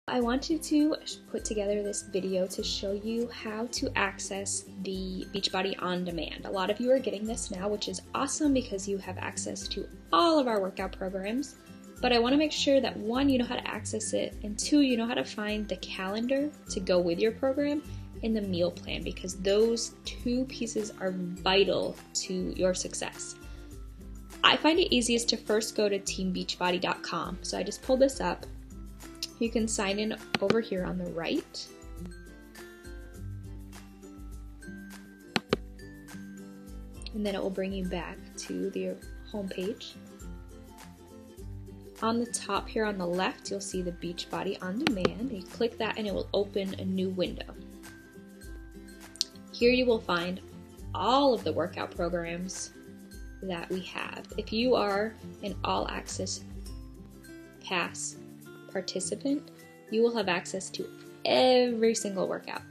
I wanted to put together this video to show you how to access the Beachbody On Demand. A lot of you are getting this now, which is awesome because you have access to all of our workout programs. But I want to make sure that one, you know how to access it, and two, you know how to find the calendar to go with your program and the meal plan, because those two pieces are vital to your success. I find it easiest to first go to teambeachbody.com. So I just pulled this up. You can sign in over here on the right. And then it will bring you back to the home page. On the top here on the left, you'll see the Beachbody On Demand. You click that and it will open a new window. Here you will find all of the workout programs that we have. If you are an All Access Pass participant, you will have access to every single workout.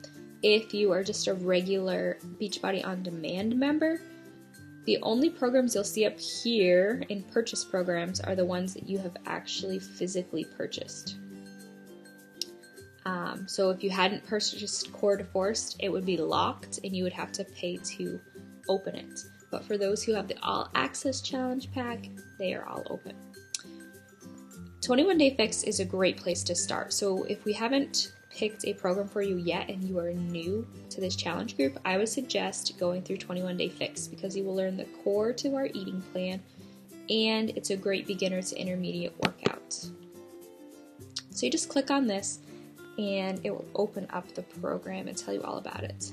If you are just a regular Beachbody On Demand member, the only programs you'll see up here in purchase programs are the ones that you have actually physically purchased. So if you hadn't purchased Core de Force, it would be locked and you would have to pay to open it. But for those who have the All Access Challenge Pack, they are all open. 21 Day Fix is a great place to start. So if we haven't picked a program for you yet and you are new to this challenge group, I would suggest going through 21 Day Fix because you will learn the core to our eating plan, and it's a great beginner to intermediate workout. So you just click on this and it will open up the program and tell you all about it.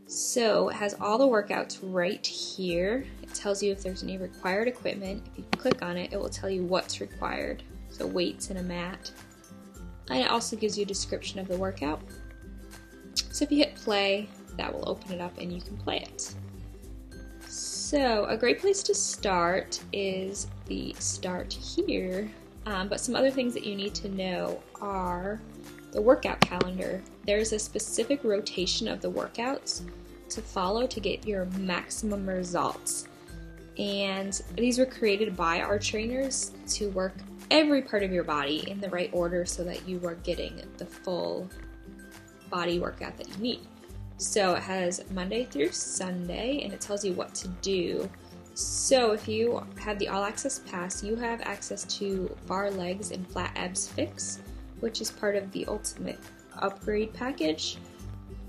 So it has all the workouts right here. It tells you if there's any required equipment. If you click on it, it will tell you what's required. So weights and a mat. And it also gives you a description of the workout. So if you hit play, that will open it up and you can play it. So a great place to start is the start here. But some other things that you need to know are the workout calendar. There's a specific rotation of the workouts to follow to get your maximum results. And these were created by our trainers to work every part of your body in the right order so that you are getting the full body workout that you need. So it has Monday through Sunday and it tells you what to do. So if you have the All Access Pass, you have access to bar legs and flat abs fix, which is part of the ultimate upgrade package.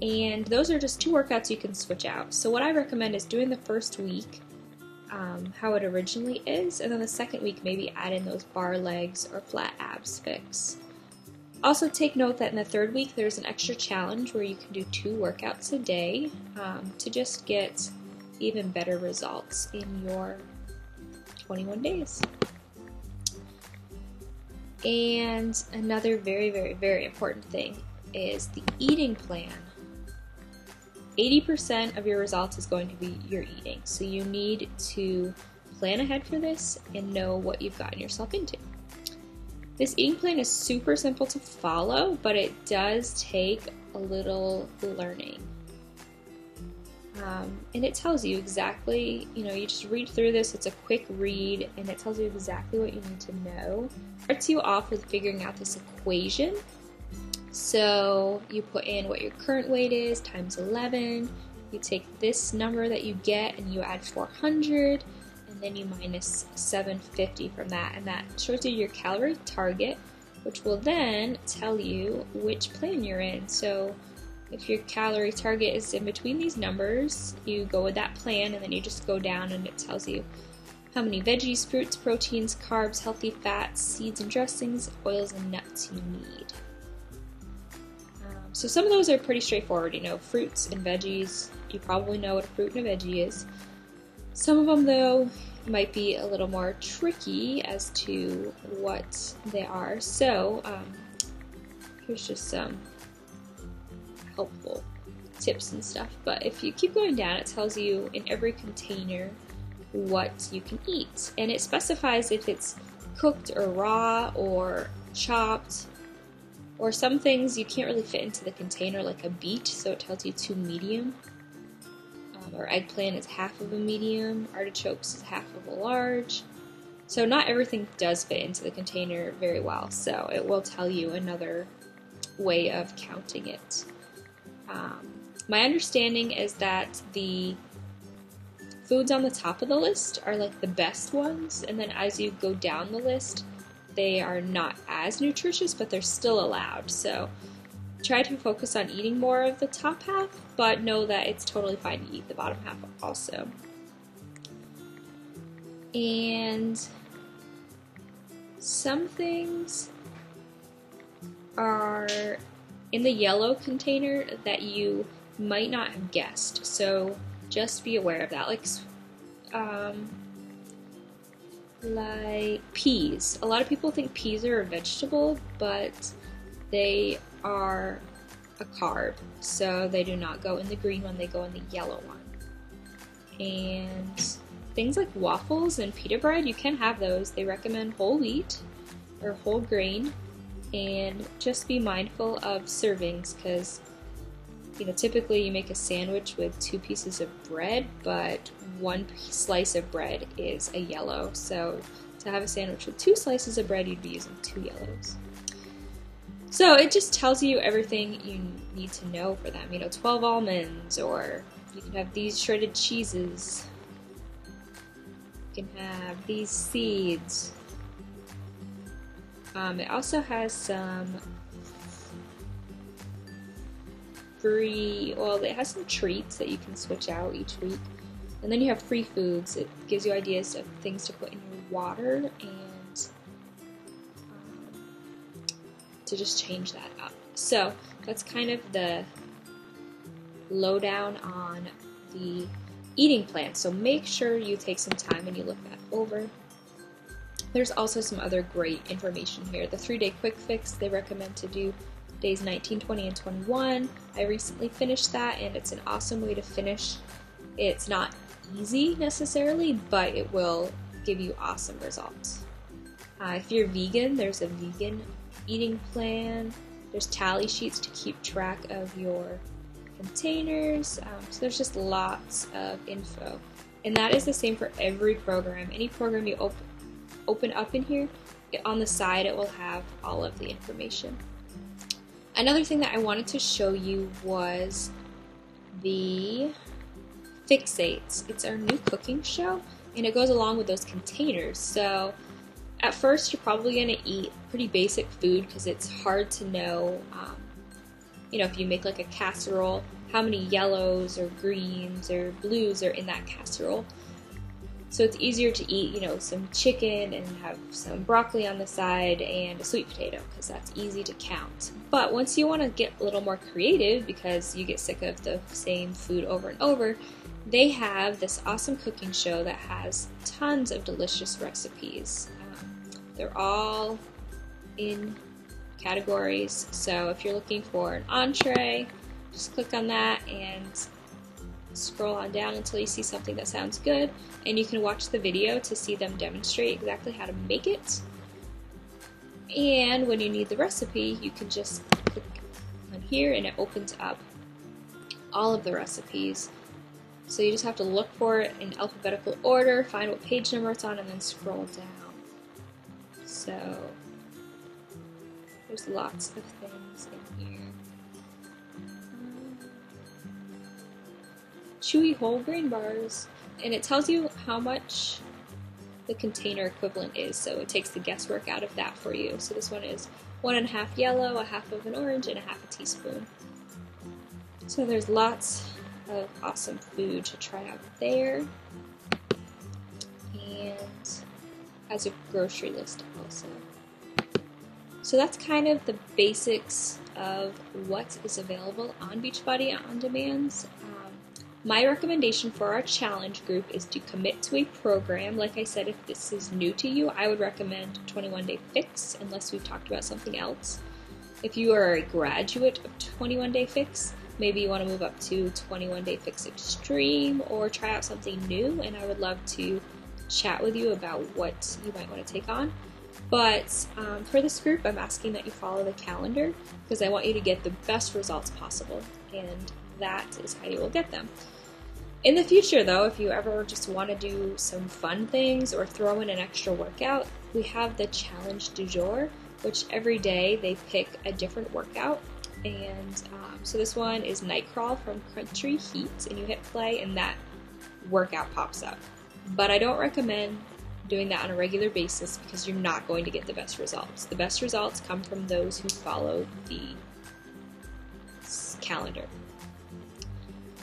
And those are just two workouts you can switch out. So what I recommend is doing the first week how it originally is, and then the second week maybe add in those bar legs or flat abs fix. Also take note that in the third week there's an extra challenge where you can do 2 workouts a day to just get even better results in your 21 days. And another very, very, very important thing is the eating plan. 80% of your results is going to be your eating. So you need to plan ahead for this and know what you've gotten yourself into. This eating plan is super simple to follow, but it does take a little learning. And it tells you exactly, you just read through this, it's a quick read, and it tells you exactly what you need to know. It starts you off with figuring out this equation. So you put in what your current weight is times 11, you take this number that you get and you add 400, and then you minus 750 from that, and that shows you your calorie target, which will then tell you which plan you're in. So if your calorie target is in between these numbers, you go with that plan, and then you just go down and it tells you how many veggies, fruits, proteins, carbs, healthy fats, seeds and dressings, oils and nuts you need. So some of those are pretty straightforward, fruits and veggies. You probably know what a fruit and a veggie is. Some of them, though, might be a little more tricky as to what they are. So here's just some helpful tips and stuff. But if you keep going down, it tells you in every container what you can eat. And it specifies if it's cooked or raw or chopped. Or some things you can't really fit into the container, like a beet, so it tells you 2 medium. Or eggplant is half of a medium. Artichokes is half of a large. So not everything does fit into the container very well, so it will tell you another way of counting it. My understanding is that the foods on the top of the list are like the best ones, and then as you go down the list, they are not as nutritious, but they're still allowed. So try to focus on eating more of the top half, but know that it's totally fine to eat the bottom half also. And some things are in the yellow container that you might not have guessed, so just be aware of that. Like peas. A lot of people think peas are a vegetable, but they are a carb, so they do not go in the green one, they go in the yellow one. And things like waffles and pita bread, you can have those. They recommend whole wheat or whole grain, and just be mindful of servings, because typically you make a sandwich with 2 pieces of bread, but 1 slice of bread is a yellow. So to have a sandwich with 2 slices of bread, you'd be using 2 yellows. So it just tells you everything you need to know for them. 12 almonds, or you can have these shredded cheeses. You can have these seeds. It also has some it has some treats that you can switch out each week. And then you have free foods. It gives you ideas of things to put in your water and to just change that up. So that's kind of the lowdown on the eating plan. So make sure you take some time and you look that over. There's also some other great information here. The 3-day quick fix, they recommend to do days 19, 20, and 21. I recently finished that, and it's an awesome way to finish. It's not easy necessarily, but it will give you awesome results. If you're vegan, there's a vegan eating plan. There's tally sheets to keep track of your containers. So there's just lots of info. And that is the same for every program. Any program you open up in here, on the side it will have all of the information. Another thing that I wanted to show you was the Fixates. It's our new cooking show, and it goes along with those containers. So at first you're probably going to eat pretty basic food because it's hard to know, if you make like a casserole, how many yellows or greens or blues are in that casserole. So it's easier to eat, some chicken and have some broccoli on the side and a sweet potato, because that's easy to count. But once you want to get a little more creative because you get sick of the same food over and over, they have this awesome cooking show that has tons of delicious recipes. They're all in categories, so if you're looking for an entree, just click on that and scroll on down until you see something that sounds good, and you can watch the video to see them demonstrate exactly how to make it. And when you need the recipe, you can just click on here and it opens up all of the recipes. So you just have to look for it in alphabetical order, find what page number it's on, and then scroll down. So there's lots of things in here. Chewy whole grain bars, and it tells you how much the container equivalent is, so it takes the guesswork out of that for you. So this one is 1.5 yellow, 1/2 of an orange, and 1/2 teaspoon. So there's lots of awesome food to try out there, and has a grocery list also. So that's kind of the basics of what is available on Beachbody On Demand. My recommendation for our challenge group is to commit to a program. Like I said, if this is new to you, I would recommend 21-Day Fix, unless we've talked about something else. If you are a graduate of 21-Day Fix, maybe you want to move up to 21-Day Fix Extreme or try out something new, and I would love to chat with you about what you might want to take on. But for this group, I'm asking that you follow the calendar because I want you to get the best results possible, and that is how you will get them. In the future, though, if you ever just want to do some fun things or throw in an extra workout, we have the challenge du jour, which every day they pick a different workout. And so this one is night crawl from Country Heat, and you hit play and that workout pops up. But I don't recommend doing that on a regular basis because you're not going to get the best results. The best results come from those who follow the calendar.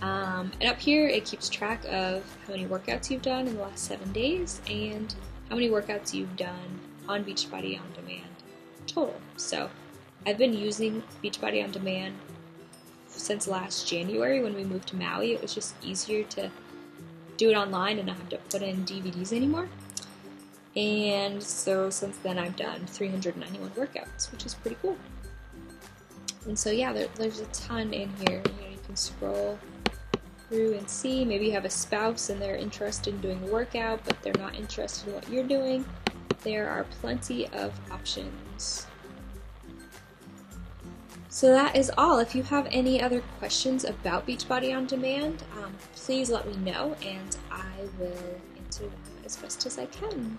And up here it keeps track of how many workouts you've done in the last 7 days and how many workouts you've done on Beachbody On Demand total. So I've been using Beachbody On Demand since last January when we moved to Maui. It was just easier to do it online and not have to put in DVDs anymore. And so since then I've done 391 workouts, which is pretty cool. And so yeah, there's a ton in here. You can scroll through and see. Maybe you have a spouse and they're interested in doing a workout, but they're not interested in what you're doing. There are plenty of options. So that is all. If you have any other questions about Beachbody On Demand, please let me know and I will answer them as best as I can.